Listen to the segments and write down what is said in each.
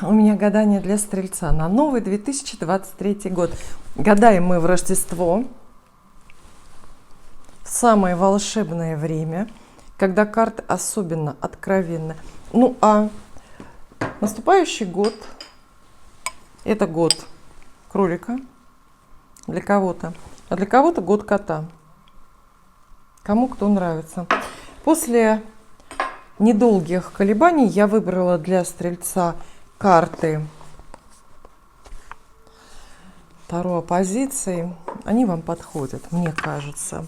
у меня гадание для Стрельца на новый 2023 год. Гадаем мы в Рождество, в самое волшебное время, когда карты особенно откровенны. Ну а наступающий год – это год кролика для кого-то, а для кого-то год кота. Кому кто нравится. После недолгих колебаний я выбрала для Стрельца карты Таро оппозиции. Они вам подходят, мне кажется.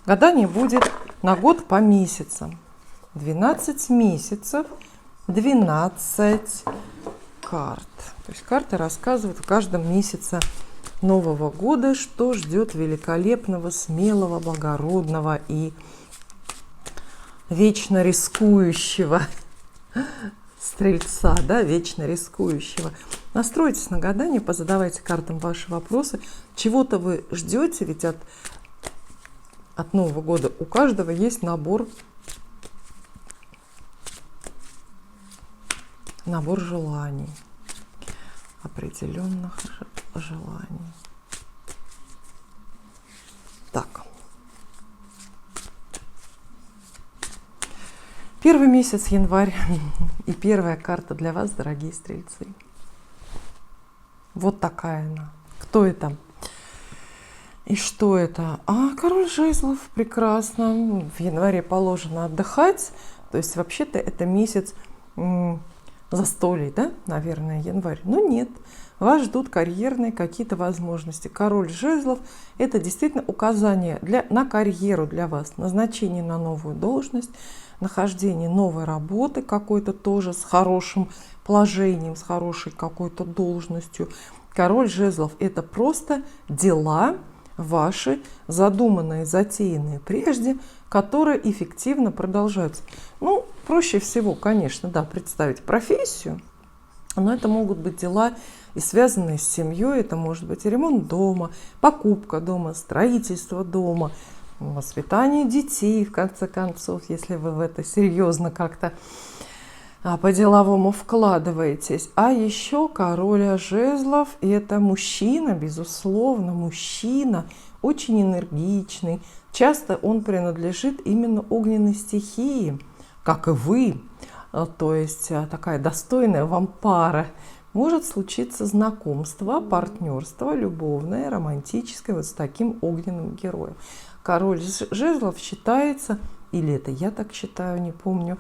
Гадание будет на год по месяцам. 12 месяцев, 12 карт. То есть карты рассказывают в каждом месяце Нового года, что ждет великолепного, смелого, благородного и вечно рискующего Стрельца, да, вечно рискующего. Настройтесь на гадание, позадавайте картам ваши вопросы. Чего-то вы ждете, ведь от Нового года у каждого есть набор желаний, определенных желаний. Так. Первый месяц, январь, и первая карта для вас, дорогие стрельцы. Вот такая она. Кто это? И что это? Король жезлов, прекрасно. В январе положено отдыхать. То есть вообще-то это месяц застолий, да, наверное, январь. Но нет, вас ждут карьерные какие-то возможности. Король жезлов – это действительно указание на карьеру для вас, назначение на новую должность, нахождение новой работы какой-то тоже с хорошим положением, с хорошей какой-то должностью. Король жезлов – это просто дела ваши, задуманные, затеянные прежде, которые эффективно продолжаются. Ну, проще всего, конечно, да, представить профессию, но это могут быть дела и связанные с семьей, это может быть и ремонт дома, покупка дома, строительство дома, воспитание детей, в конце концов, если вы в это серьезно как-то по-деловому вкладываетесь. А еще король жезлов – это мужчина, безусловно, мужчина, очень энергичный. Часто он принадлежит именно огненной стихии, как и вы. То есть такая достойная вам пара. Может случиться знакомство, партнерство, любовное, романтическое вот с таким огненным героем. Король жезлов считается, или это я так считаю, не помню,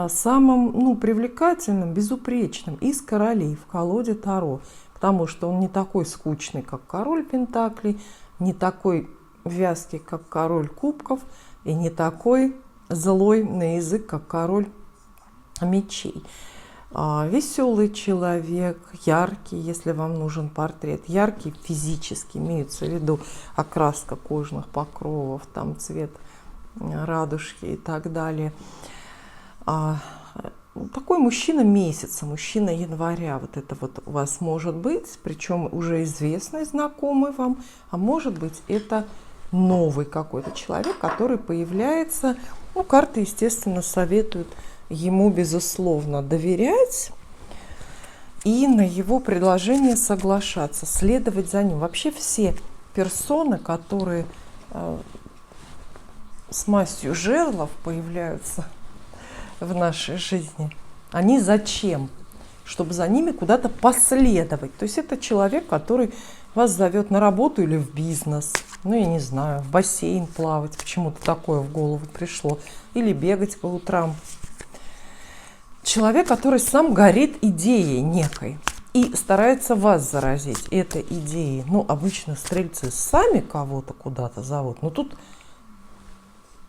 самым привлекательным, безупречным из королей в колоде Таро. Потому что он не такой скучный, как король пентаклей, не такой вязкий, как король кубков, и не такой злой на язык, как король мечей. Веселый человек, яркий, если вам нужен портрет, яркий физически, имеется в виду окраска кожных покровов, там цвет радужки и так далее. Такой мужчина месяца, мужчина января, вот это вот у вас может быть, причем уже известный, знакомый вам, а может быть это новый какой-то человек, который появляется. Ну, карты, естественно, советуют ему, безусловно, доверять и на его предложение соглашаться, следовать за ним. Вообще все персоны, которые с мастью жезлов появляются в нашей жизни, они зачем? Чтобы за ними куда-то последовать. То есть это человек, который вас зовет на работу или в бизнес, ну, я не знаю, в бассейн плавать, почему-то такое в голову пришло, или бегать по утрам. Человек, который сам горит идеей некой и старается вас заразить этой идеей. Ну, обычно стрельцы сами кого-то куда-то зовут, но тут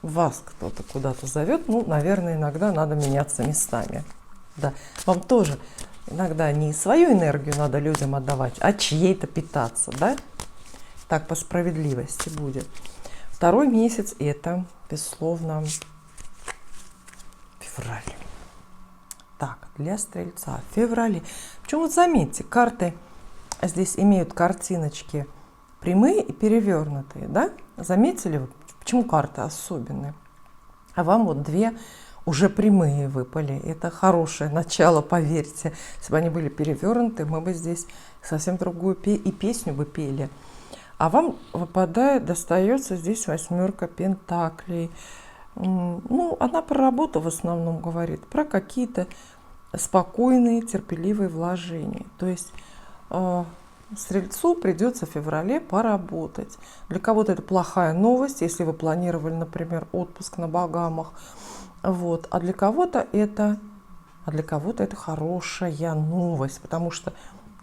вас кто-то куда-то зовет, ну, наверное, иногда надо меняться местами. Да, вам тоже иногда не свою энергию надо людям отдавать, а чьей-то питаться, да? Так по справедливости будет. Второй месяц – это, безусловно, февраль. Так, для Стрельца в феврале. Причем вот заметьте, карты здесь имеют картиночки прямые и перевернутые, да? Заметили, почему карты особенные? А вам вот две уже прямые выпали. Это хорошее начало, поверьте. Если бы они были перевернуты, мы бы здесь совсем другую и песню бы пели. А вам выпадает, достается здесь 8 пентаклей. Ну, она про работу в основном говорит, про какие-то спокойные, терпеливые вложения. То есть Стрельцу придется в феврале поработать. Для кого-то это плохая новость, если вы планировали, например, отпуск на Багамах. Вот. А для кого-то это хорошая новость, потому что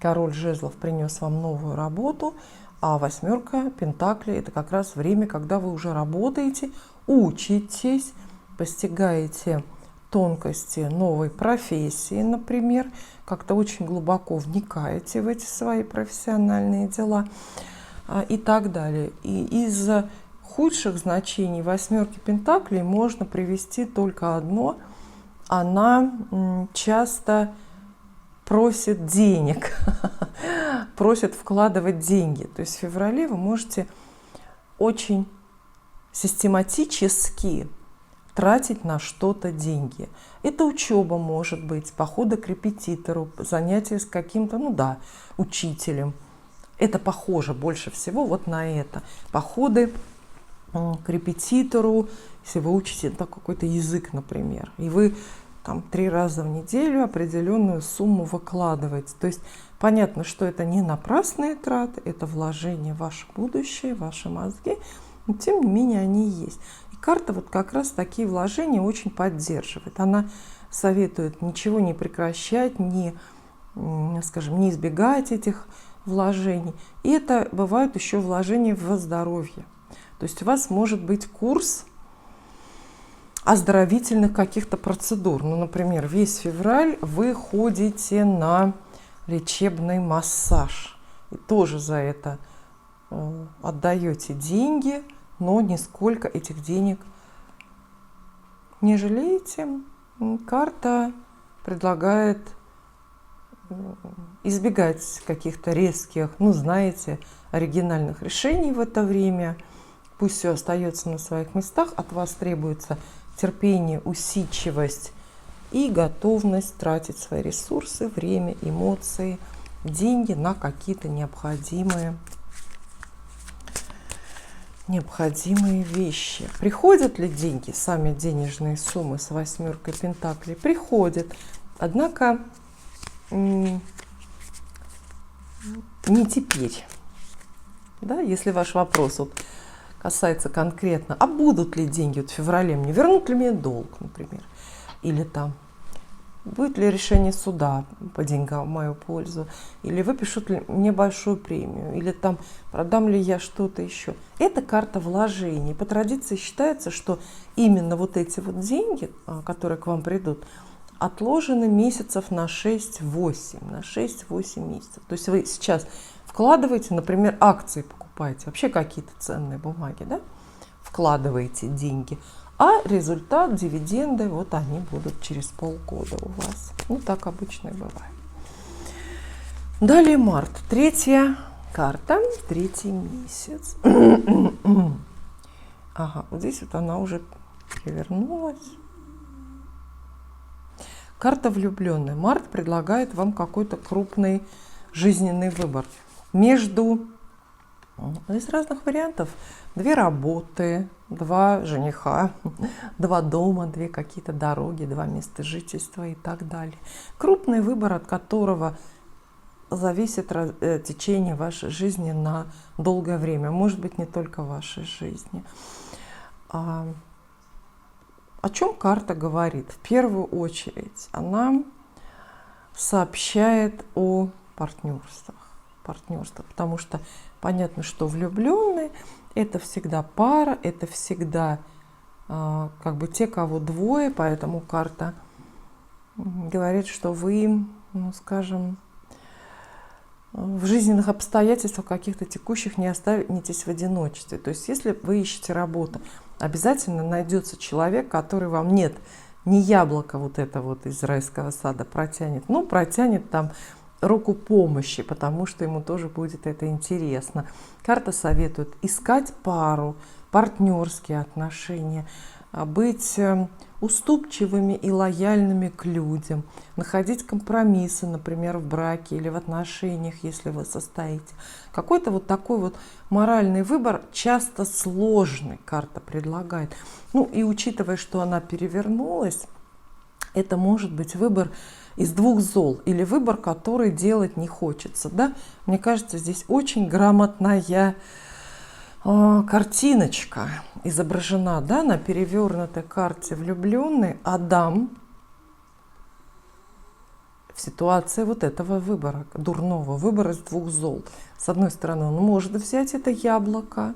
король жезлов принес вам новую работу, а 8 пентаклей это как раз время, когда вы уже работаете, учитесь, постигаете тонкости новой профессии, например, как-то очень глубоко вникаете в эти свои профессиональные дела и так далее. И из худших значений 8 пентаклей можно привести только одно. Она часто просит денег, просит вкладывать деньги. То есть в феврале вы можете очень систематически тратить на что-то деньги. Это учеба, может быть, походы к репетитору, занятия с каким-то, учителем. Это похоже больше всего вот на это. Походы к репетитору, если вы учите какой-то язык, например, и вы там 3 раза в неделю определенную сумму выкладываете. То есть понятно, что это не напрасные траты, это вложение в ваше будущее, в ваши мозги, но тем не менее они есть. И карта вот как раз такие вложения очень поддерживает. Она советует ничего не прекращать, не избегать этих вложений. И это бывают еще вложения в здоровье. То есть у вас может быть курс оздоровительных каких-то процедур. Например, весь февраль вы ходите на лечебный массаж. И тоже за это отдаете деньги, но нисколько этих денег не жалеете. Карта предлагает избегать каких-то резких, оригинальных решений в это время. Пусть все остается на своих местах. От вас требуется терпение, усидчивость и готовность тратить свои ресурсы, время, эмоции, деньги на какие-то необходимые вещи. Приходят ли деньги, сами денежные суммы с 8 пентаклей? Приходят. Однако не теперь. Да, если ваш вопрос касается конкретно, а будут ли деньги в феврале мне, вернут ли мне долг, например, или там будет ли решение суда по деньгам в мою пользу, или выпишут ли мне большую премию, или там продам ли я что-то еще. Это карта вложений. По традиции считается, что именно вот эти вот деньги, которые к вам придут, отложены месяцев на 6-8 месяцев. То есть вы сейчас вкладываете, например, акции покупаете, вообще какие-то ценные бумаги, да? Вкладываете деньги, а результат, дивиденды, вот они будут через полгода у вас. Так обычно и бывает. Далее март. 3-я карта, 3-й месяц. Ага, вот здесь вот она уже перевернулась. Карта влюбленная. Март предлагает вам какой-то крупный жизненный выбор из разных вариантов. 2 работы, 2 жениха, 2 дома, 2 какие-то дороги, 2 места жительства и так далее. Крупный выбор, от которого зависит течение вашей жизни на долгое время. Может быть, не только вашей жизни. О чем карта говорит? В первую очередь она сообщает о партнерствах, потому что понятно, что влюбленные – это всегда пара, это всегда те, кого двое, поэтому карта говорит, что вы, в жизненных обстоятельствах каких-то текущих не останетесь в одиночестве. То есть если вы ищете работу, обязательно найдется человек, который вам не яблоко вот это вот из райского сада протянет, но протянет там руку помощи, потому что ему тоже будет это интересно. Карта советует искать пару, партнерские отношения, быть уступчивыми и лояльными к людям, находить компромиссы, например, в браке или в отношениях, если вы состоите. Какой-то вот такой вот моральный выбор, часто сложный, карта предлагает. Ну и учитывая, что она перевернулась, это может быть выбор из двух зол или выбор, который делать не хочется. Да? Мне кажется, здесь очень грамотная картиночка изображена, да, на перевернутой карте влюбленный Адам в ситуации вот этого выбора, дурного выбора из двух зол. С одной стороны, он может взять это яблоко,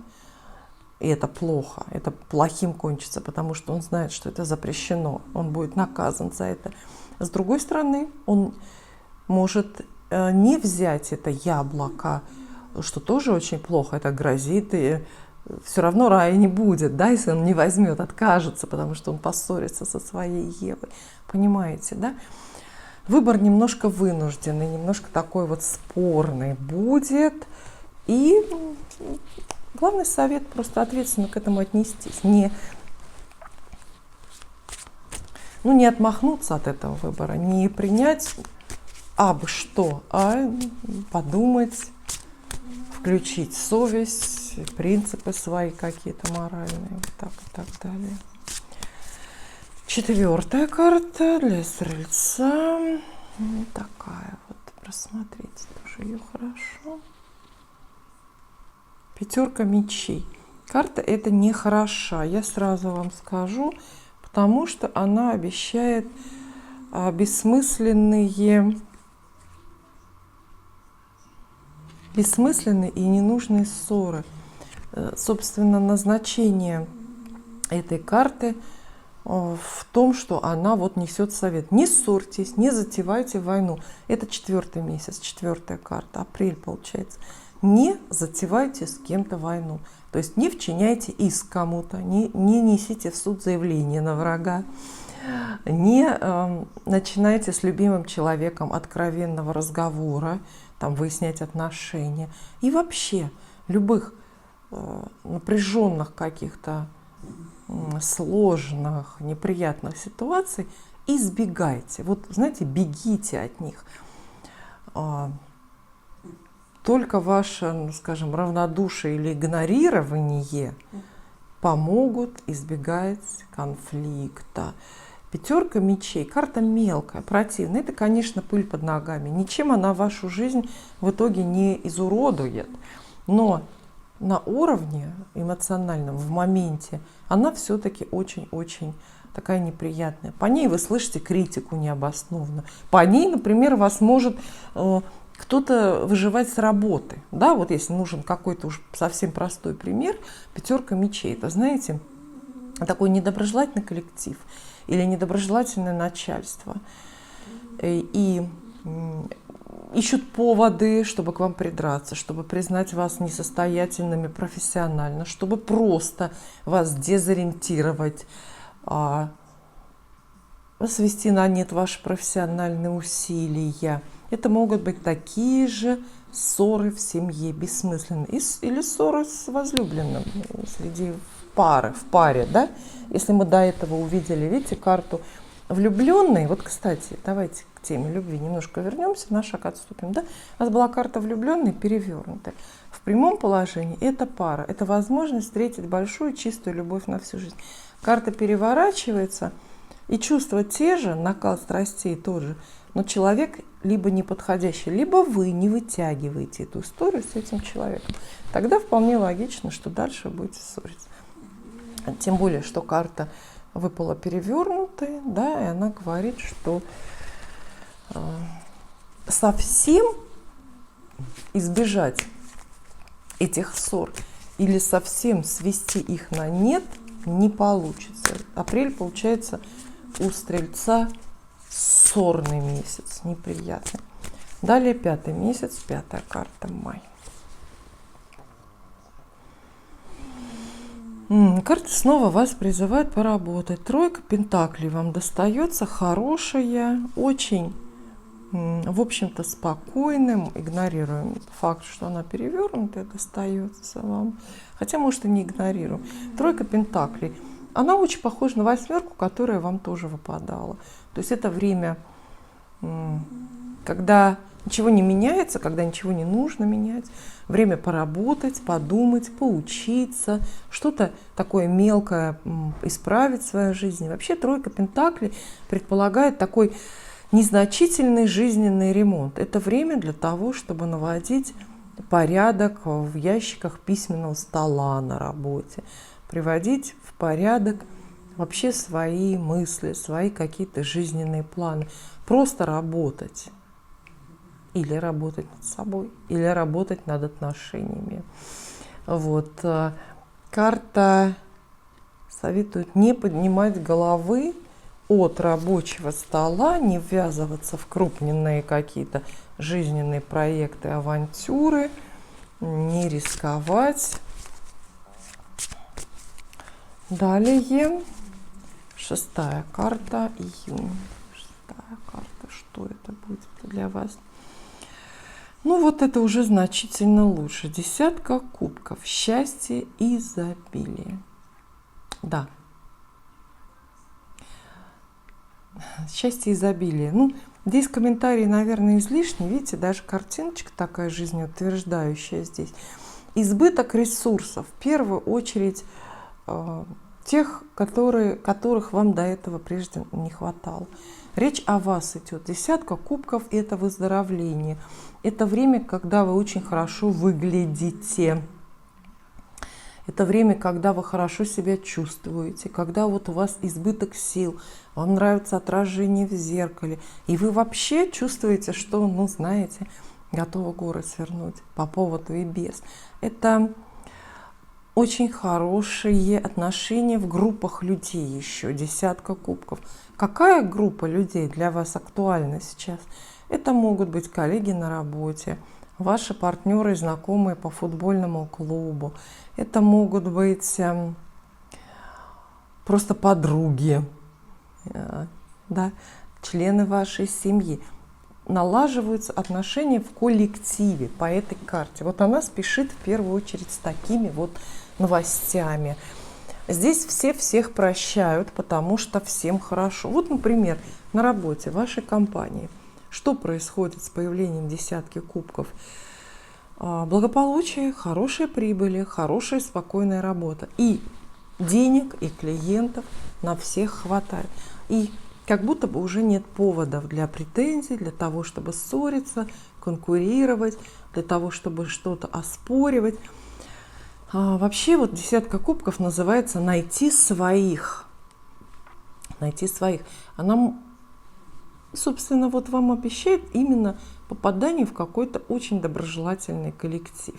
и это плохо, это плохим кончится, потому что он знает, что это запрещено, он будет наказан за это. С другой стороны, он может не взять это яблоко, что тоже очень плохо, это грозит, и все равно рая не будет, да, если он не возьмет, откажется, потому что он поссорится со своей Евой. Понимаете, да? Выбор немножко вынужденный, немножко такой вот спорный будет. И главный совет просто ответственно к этому отнестись. Не отмахнуться от этого выбора, не принять абы что, а подумать, включить совесть, принципы свои какие-то моральные, вот так и так далее. Четвертая карта для Стрельца. Вот такая вот. Просмотрите тоже ее хорошо. Пятерка мечей. Карта эта не хороша, я сразу вам скажу, потому что она обещает бессмысленные и ненужные ссоры. Собственно, назначение этой карты в том, что она вот несет совет. Не ссорьтесь, не затевайте войну. Это 4-й месяц, 4-я карта, апрель получается. Не затевайте с кем-то войну. То есть не вчиняйте иск кому-то, не несите в суд заявление на врага, не начинайте с любимым человеком откровенного разговора, там, выяснять отношения. И вообще любых напряженных каких-то сложных, неприятных ситуаций избегайте. Вот, знаете, бегите от них. Только ваше, скажем, равнодушие или игнорирование помогут избегать конфликта. Пятерка мечей, карта мелкая, противная. Это, конечно, пыль под ногами. Ничем она вашу жизнь в итоге не изуродует. Но на уровне эмоциональном, в моменте, она все-таки очень-очень такая неприятная. По ней вы слышите критику необоснованную. По ней, например, вас может кто-то выживать с работы. Да, вот если нужен какой-то уж совсем простой пример, пятерка мечей. Это, знаете, такой недоброжелательный коллектив или недоброжелательное начальство. И ищут поводы, чтобы к вам придраться, чтобы признать вас несостоятельными профессионально, чтобы просто вас дезориентировать, свести на нет ваши профессиональные усилия. Это могут быть такие же ссоры в семье, бессмысленные, или ссоры с возлюбленным среди пары, в паре, да? Если мы до этого увидели, видите, карту влюбленный, вот, кстати, давайте к теме любви немножко вернемся, на шаг отступим, да? У нас была карта влюбленный перевернутая. В прямом положении это пара, это возможность встретить большую чистую любовь на всю жизнь. Карта переворачивается, и чувства те же, накал страстей тот же, но человек либо неподходящий, либо вы не вытягиваете эту историю с этим человеком. Тогда вполне логично, что дальше будете ссориться. Тем более, что карта выпала перевернутой, да, и она говорит, что совсем избежать этих ссор или совсем свести их на нет не получится. Апрель получается у Стрельца ссорный месяц, неприятный. Далее 5-й месяц, 5-я карта, май. Карта снова вас призывает поработать. Тройка пентаклей вам достается, хорошая, очень, в общем-то, спокойным. Игнорируем факт, что она перевернутая, достается вам. Хотя, может, и не игнорируем. Тройка пентаклей. она очень похожа на восьмерку, которая вам тоже выпадала. То есть это время, когда ничего не меняется, когда ничего не нужно менять. Время поработать, подумать, поучиться, что-то такое мелкое исправить в своей жизни. Вообще тройка пентаклей предполагает такой незначительный жизненный ремонт. Это время для того, чтобы наводить порядок в ящиках письменного стола на работе, приводить в порядок вообще свои мысли, свои какие-то жизненные планы. Просто работать. Или работать над собой, или работать над отношениями. Вот. Карта советует не поднимать головы от рабочего стола, не ввязываться в крупненные какие-то жизненные проекты, авантюры, не рисковать. Далее, шестая карта, июнь. Шестая карта, что это будет для вас? Ну вот это уже значительно лучше. Десятка кубков. Счастье и изобилие. Да. Счастье и изобилие. Ну, здесь комментарии, наверное, излишни. Видите, даже картиночка такая жизнеутверждающая здесь. Избыток ресурсов. В первую очередь тех, которых вам до этого прежде не хватало. Речь о вас идет. Десятка кубков – это выздоровление. Это время, когда вы очень хорошо выглядите. Это время, когда вы хорошо себя чувствуете, когда вот у вас избыток сил, вам нравится отражение в зеркале, и вы вообще чувствуете, что, ну, знаете, готовы горы свернуть по поводу и без. Это очень хорошие отношения в группах людей еще, десятка кубков. Какая группа людей для вас актуальна сейчас? Это могут быть коллеги на работе, ваши партнеры и знакомые по футбольному клубу. Это могут быть просто подруги, да, члены вашей семьи. Налаживаются отношения в коллективе по этой карте. Вот она спешит в первую очередь с такими вот новостями. Здесь все всех прощают, потому что всем хорошо. Вот, например, на работе вашей компании. Что происходит с появлением десятки кубков? Благополучие, хорошие прибыли, хорошая спокойная работа. И денег, и клиентов на всех хватает. И как будто бы уже нет поводов для претензий, для того, чтобы ссориться, конкурировать, для того, чтобы что-то оспоривать. Вообще вот десятка кубков называется «найти своих». Найти своих. Она, собственно, вот вам обещает именно попадание в какой-то очень доброжелательный коллектив.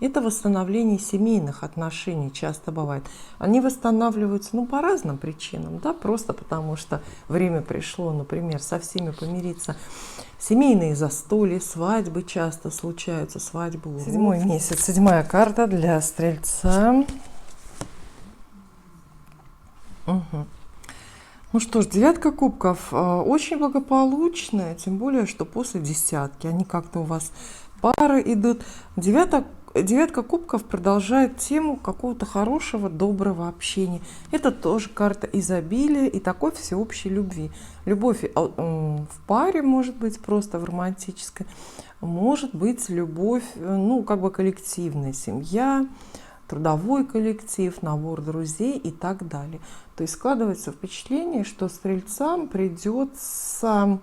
Это восстановление семейных отношений часто бывает. Они восстанавливаются, ну, по разным причинам, да, просто потому что время пришло, например, со всеми помириться. Семейные застолья, свадьбы часто случаются, свадьбы. Седьмой месяц, седьмая карта для Стрельца. Угу. Ну что ж, девятка кубков очень благополучная, тем более, что после десятки они как-то у вас пары идут. Девятка кубков продолжает тему какого-то хорошего, доброго общения. Это тоже карта изобилия и такой всеобщей любви. Любовь в паре может быть просто в романтической, может быть любовь, ну, как бы коллективная, семья, трудовой коллектив, набор друзей и так далее. То есть складывается впечатление, что стрельцам придется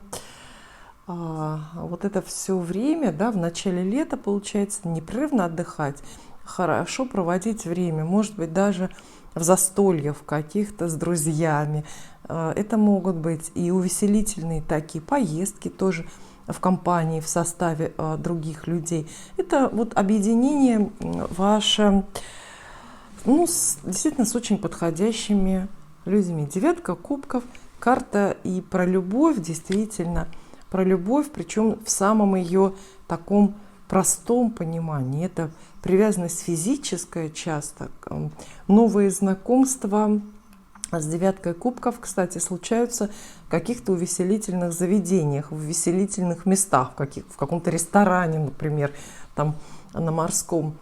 вот это все время, да, в начале лета, получается, непрерывно отдыхать, хорошо проводить время, может быть, даже в застольях каких-то с друзьями. Это могут быть и увеселительные такие поездки тоже в компании, в составе других людей. Это вот объединение ваше, ну, действительно с очень подходящими людьми. Девятка кубков, карта и про любовь, действительно, про любовь, причем в самом ее таком простом понимании. Это привязанность физическая часто, новые знакомства. С девяткой кубков, кстати, случаются в каких-то увеселительных заведениях, в увеселительных местах, в каком-то ресторане, например, там на Морском.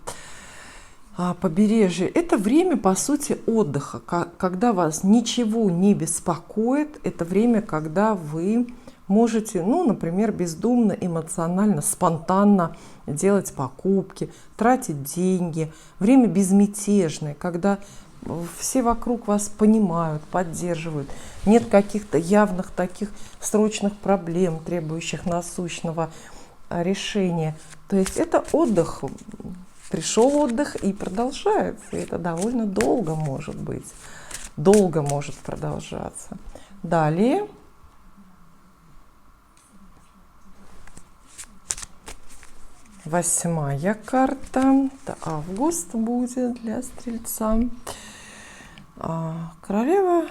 Побережье — это время, по сути, отдыха, когда вас ничего не беспокоит. Это время, когда вы можете, ну, например, бездумно, эмоционально, спонтанно делать покупки, тратить деньги. Время безмятежное, когда все вокруг вас понимают, поддерживают. Нет каких-то явных таких срочных проблем, требующих насущного решения. То есть это отдых. Пришел отдых и продолжается. И это довольно долго может быть. Долго может продолжаться. Далее. Восьмая карта. Это август будет для Стрельца. Королева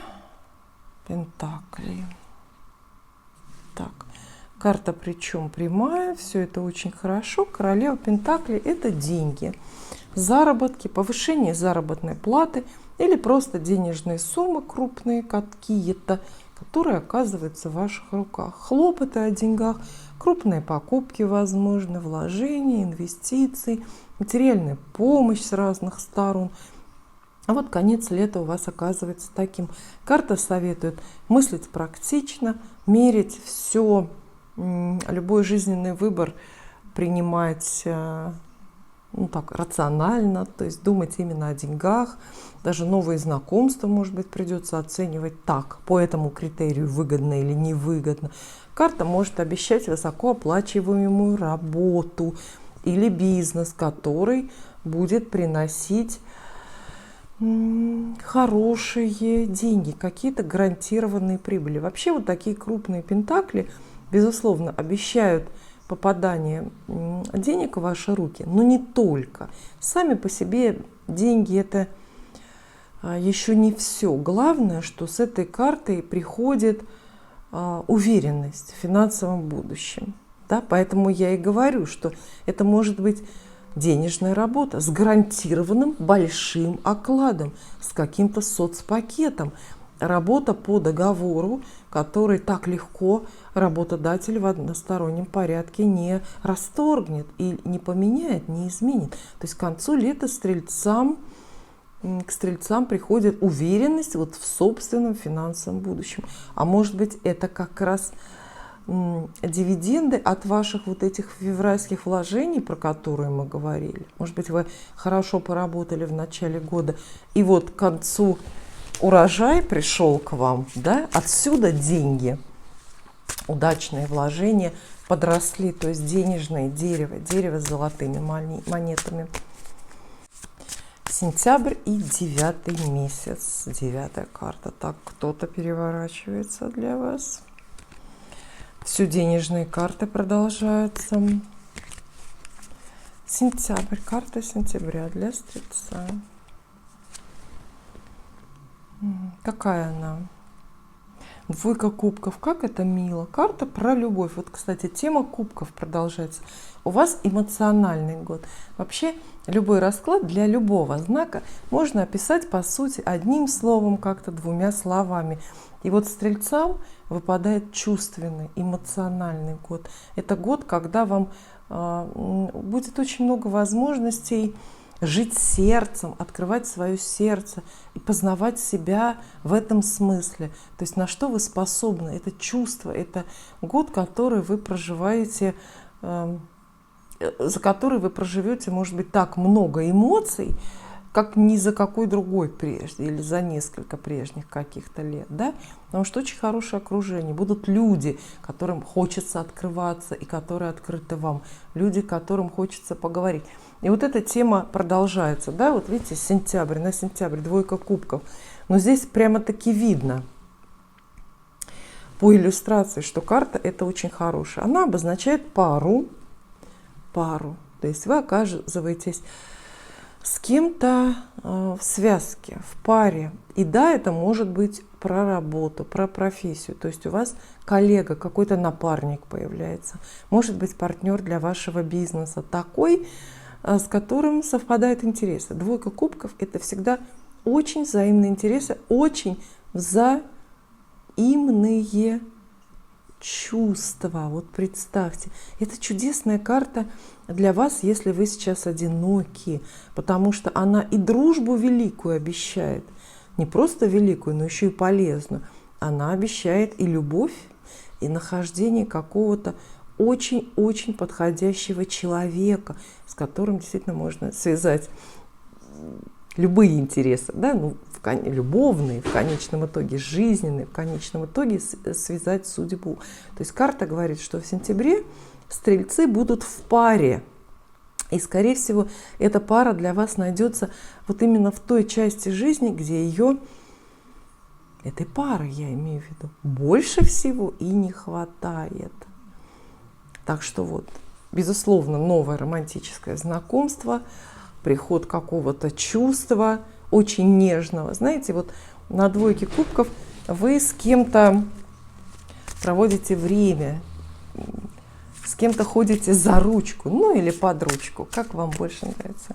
Пентаклей. Так. Карта причем прямая, все это очень хорошо. Королева Пентаклей — это деньги, заработки, повышение заработной платы или просто денежные суммы крупные какие-то, которые оказываются в ваших руках. Хлопоты о деньгах, крупные покупки, возможно, вложения, инвестиции, материальная помощь с разных сторон. А вот конец лета у вас оказывается таким. Карта советует мыслить практично, мерить все, любой жизненный выбор принимать ну, так, рационально, то есть думать именно о деньгах. Даже новые знакомства, может быть, придется оценивать так, по этому критерию, выгодно или невыгодно. Карта может обещать высокооплачиваемую работу или бизнес, который будет приносить хорошие деньги, какие-то гарантированные прибыли. Вообще вот такие крупные пентакли, безусловно, обещают попадание денег в ваши руки, но не только. Сами по себе деньги — это еще не все. Главное, что с этой картой приходит уверенность в финансовом будущем. Да? Поэтому я и говорю, что это может быть денежная работа с гарантированным большим окладом, с каким-то соцпакетом. Работа по договору, который так легко работодатель в одностороннем порядке не расторгнет и не поменяет, не изменит. То есть к концу лета к стрельцам приходит уверенность вот в собственном финансовом будущем. А может быть, это как раз дивиденды от ваших вот этих февральских вложений, про которые мы говорили. Может быть, вы хорошо поработали в начале года, и вот к концу урожай пришел к вам, да? Отсюда деньги, удачные вложения подросли, то есть денежное дерево с золотыми монетами. Сентябрь и 9 месяц, 9 карта. Так, кто-то переворачивается для вас. Все денежные карты продолжаются. Сентябрь, карта сентября для Стрельца. Какая она? Двойка кубков. Как это мило. Карта про любовь. Вот, кстати, тема кубков продолжается. У вас эмоциональный год. Вообще, любой расклад для любого знака можно описать, по сути, одним словом, как-то двумя словами. И вот Стрельцам выпадает чувственный, эмоциональный год. Это год, когда вам будет очень много возможностей жить сердцем, открывать свое сердце и познавать себя в этом смысле. То есть на что вы способны, это чувство, это год, который вы проживаете, за который вы проживете, может быть, так много эмоций, как ни за какой другой прежде или за несколько прежних каких-то лет, да? Потому что очень хорошее окружение. Будут люди, которым хочется открываться и которые открыты вам. Люди, которым хочется поговорить. И вот эта тема продолжается, да? Вот видите, сентябрь, на сентябрь, двойка кубков. Но здесь прямо-таки видно по иллюстрации, что карта это очень хорошая. Она обозначает пару. То есть вы оказываетесь с кем-то в связке, в паре. И да, это может быть про работу, про профессию. То есть у вас коллега, какой-то напарник появляется. Может быть, партнер для вашего бизнеса. Такой, с которым совпадают интересы. Двойка кубков – это всегда очень взаимные интересы, очень взаимные чувства. Вот представьте, это чудесная карта для вас, если вы сейчас одиноки, потому что она и дружбу великую обещает, не просто великую, но еще и полезную. Она обещает и любовь, и нахождение какого-то очень-очень подходящего человека, с которым действительно можно связать любые интересы, да, ну, любовные, в конечном итоге жизненные, в конечном итоге связать судьбу. То есть карта говорит, что в сентябре стрельцы будут в паре. И, скорее всего, эта пара для вас найдется вот именно в той части жизни, где ее, этой пары, я имею в виду, больше всего и не хватает. Так что вот, безусловно, новое романтическое знакомство, приход какого-то чувства, очень нежного. Знаете, вот на двойке кубков вы с кем-то проводите время, с кем-то ходите за ручку, ну или под ручку, как вам больше нравится.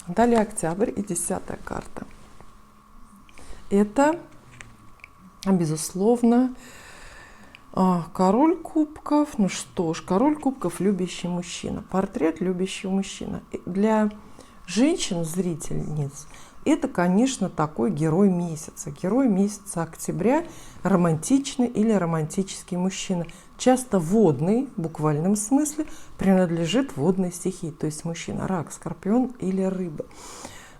Далее октябрь и 10-я карта. Это, безусловно, король кубков. Ну что ж, король кубков — любящий мужчина. Портрет любящего мужчины. Для женщин-зрительниц это, конечно, такой герой месяца. Герой месяца октября — романтичный или романтический мужчина. Часто водный, в буквальном смысле, принадлежит водной стихии. То есть мужчина — рак, скорпион или рыба.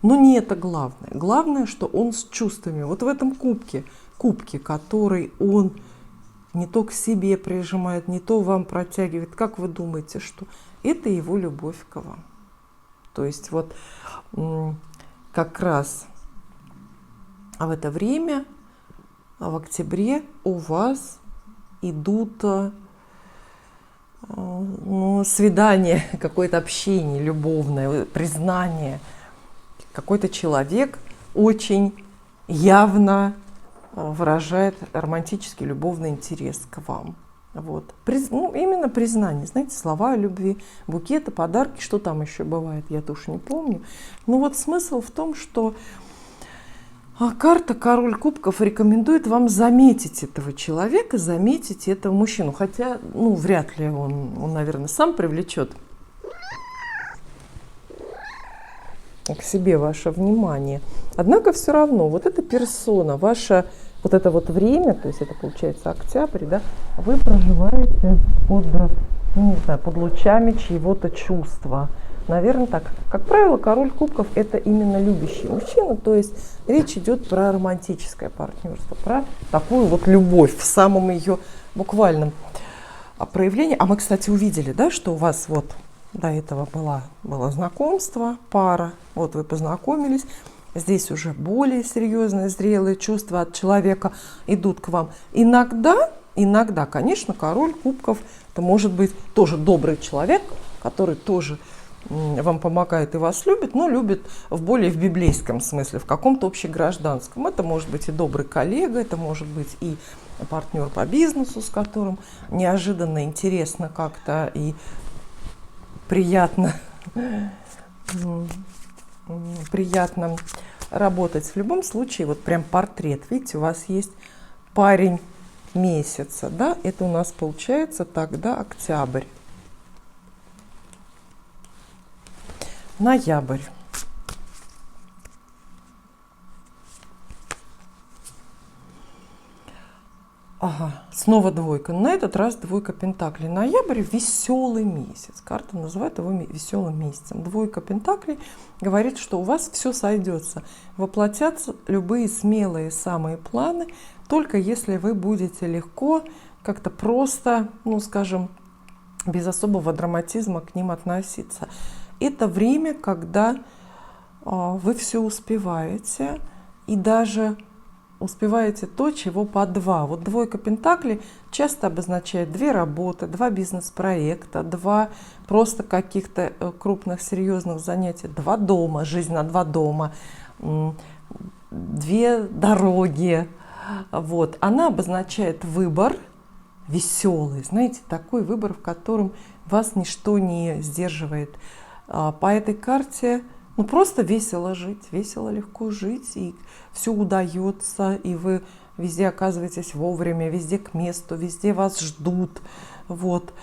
Но не это главное. Главное, что он с чувствами. Вот в этом кубке, который он не то к себе прижимает, не то вам протягивает. Как вы думаете, что это его любовь к вам? То есть вот как раз в это время, в октябре, у вас идут свидания, какое-то общение любовное, признание. Какой-то человек очень явно выражает романтический любовный интерес к вам. Вот. Именно признание. Знаете, слова о любви, букеты, подарки, что там еще бывает, я тоже не помню. Но вот смысл в том, что карта король кубков рекомендует вам заметить этого человека, заметить этого мужчину. Хотя, вряд ли он, наверное, сам привлечет к себе ваше внимание. Однако все равно вот эта персона, ваше вот это вот время, то есть это получается октябрь, да, вы проживаете под лучами чьего-то чувства. Наверное, так. Как правило, король кубков — это именно любящий мужчина, то есть речь идет про романтическое партнерство, про такую вот любовь в самом ее буквальном проявлении. А мы, кстати, увидели, да, что у вас вот до этого было знакомство, пара, вот вы познакомились, здесь уже более серьезные, зрелые чувства от человека идут к вам. Иногда, конечно, король кубков — это может быть тоже добрый человек, который тоже вам помогает и вас любит, но любит в библейском смысле, в каком-то общегражданском. Это может быть и добрый коллега, это может быть и партнер работу, с которым неожиданно, интересно как-то и приятно работать. В любом случае, вот прям портрет, видите, у вас есть парень месяца, да, это у нас получается тогда октябрь. Ноябрь. Ага, снова двойка. На этот раз двойка пентаклей. Ноябрь — веселый месяц. Карта называет его веселым месяцем. Двойка пентаклей говорит, что у вас все сойдется. Воплотятся любые смелые самые планы, только если вы будете легко, как-то просто, скажем, без особого драматизма к ним относиться. Это время, когда вы все успеваете, и даже успеваете то, чего по два. Вот двойка пентаклей часто обозначает 2 работы, 2 бизнес-проекта, 2 просто каких-то крупных серьезных занятий, 2 дома, жизнь на 2 дома, 2 дороги. Вот. Она обозначает выбор веселый, знаете, такой выбор, в котором вас ничто не сдерживает. По этой карте просто весело жить, весело, легко жить, и все удается, и вы везде оказываетесь вовремя, везде к месту, везде вас ждут. Вот.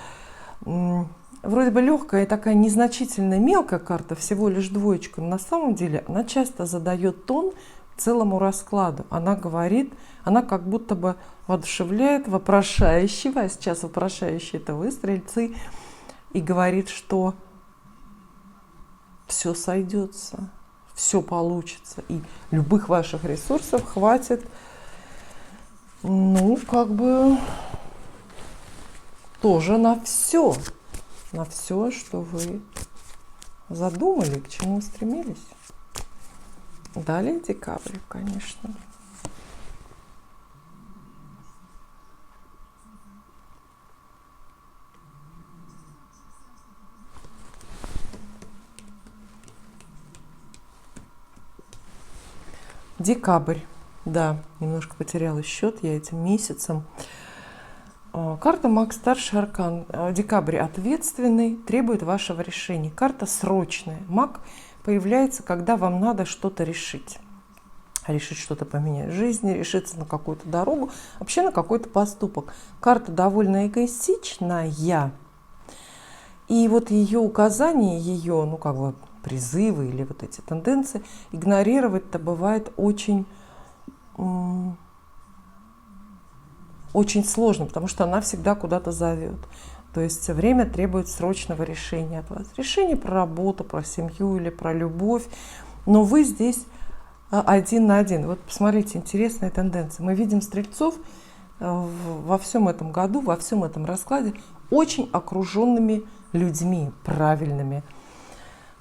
Вроде бы легкая и такая незначительная, мелкая карта, всего лишь двоечка, но на самом деле она часто задает тон целому раскладу. Она говорит, она как будто бы воодушевляет вопрошающего, а сейчас вопрошающий — это вы, стрельцы, и говорит, что все сойдется, все получится, и любых ваших ресурсов хватит, ну, как бы, тоже на все, что вы задумали, к чему стремились. Далее декабрь, конечно. Декабрь. Да, немножко потеряла счет я этим месяцем. Карта Маг, старший аркан. Декабрь ответственный, требует вашего решения. Карта срочная. Маг появляется, когда вам надо что-то решить. Решить что-то поменять в жизни, решиться на какую-то дорогу, вообще на какой-то поступок. Карта довольно эгоистичная. И вот ее указания, ее, ну как бы призывы или вот эти тенденции игнорировать-то бывает очень сложно, потому что она всегда куда-то зовет. То есть время требует срочного решения от вас. Решение про работу, про семью или про любовь. Но вы здесь один на один. Вот посмотрите, интересная тенденция. Мы видим стрельцов во всем этом году, во всем этом раскладе очень окруженными людьми, правильными,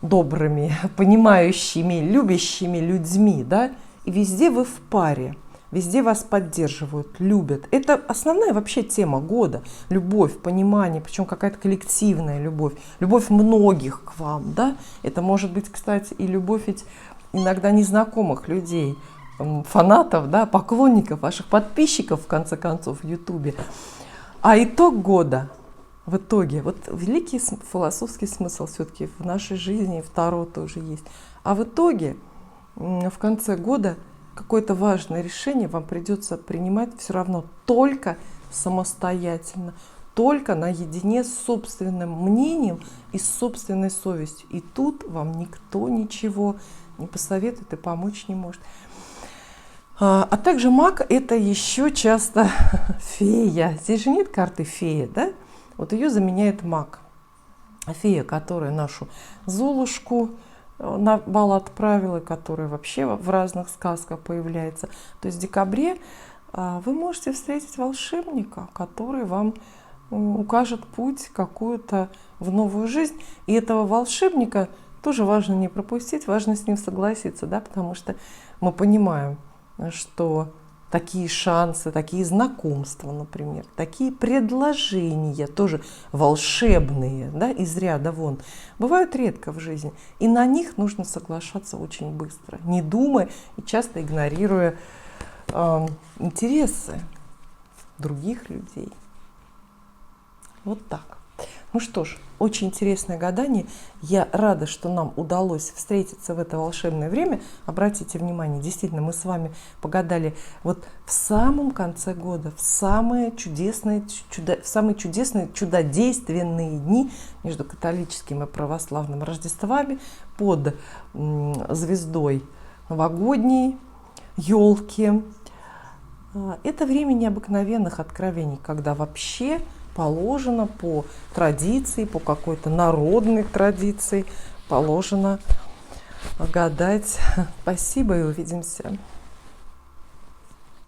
добрыми, понимающими, любящими людьми. Да? И везде вы в паре. Везде вас поддерживают, любят. Это основная вообще тема года. Любовь, понимание, причем какая-то коллективная любовь. Любовь многих к вам. Да? Это может быть, кстати, и любовь ведь иногда незнакомых людей, фанатов, да, поклонников, ваших подписчиков, в конце концов, в Ютубе. А итог года, в итоге, вот великий философский смысл все-таки в нашей жизни, и в Таро тоже есть. А в итоге, в конце года, какое-то важное решение вам придется принимать все равно только самостоятельно, только наедине с собственным мнением и с собственной совестью. И тут вам никто ничего не посоветует и помочь не может. А также маг — это еще часто фея. Здесь же нет карты фея, да? Вот ее заменяет маг. Фея, которая нашу Золушку на бал отправила, которая вообще в разных сказках появляется. То есть в декабре вы можете встретить волшебника, который вам укажет путь какую-то в новую жизнь. И этого волшебника тоже важно не пропустить, важно с ним согласиться, да, потому что мы понимаем, что такие шансы, такие знакомства, например, такие предложения, тоже волшебные, да, из ряда вон, бывают редко в жизни. И на них нужно соглашаться очень быстро, не думая и часто игнорируя интересы других людей. Вот так. Ну что ж, очень интересное гадание. Я рада, что нам удалось встретиться в это волшебное время. Обратите внимание, действительно, мы с вами погадали вот в самом конце года, в самые чудесные, чудодейственные дни между католическим и православным Рождествами под звездой новогодней елки. Это время необыкновенных откровений, когда вообще положено по традиции, по какой-то народной традиции, положено гадать. Спасибо и увидимся.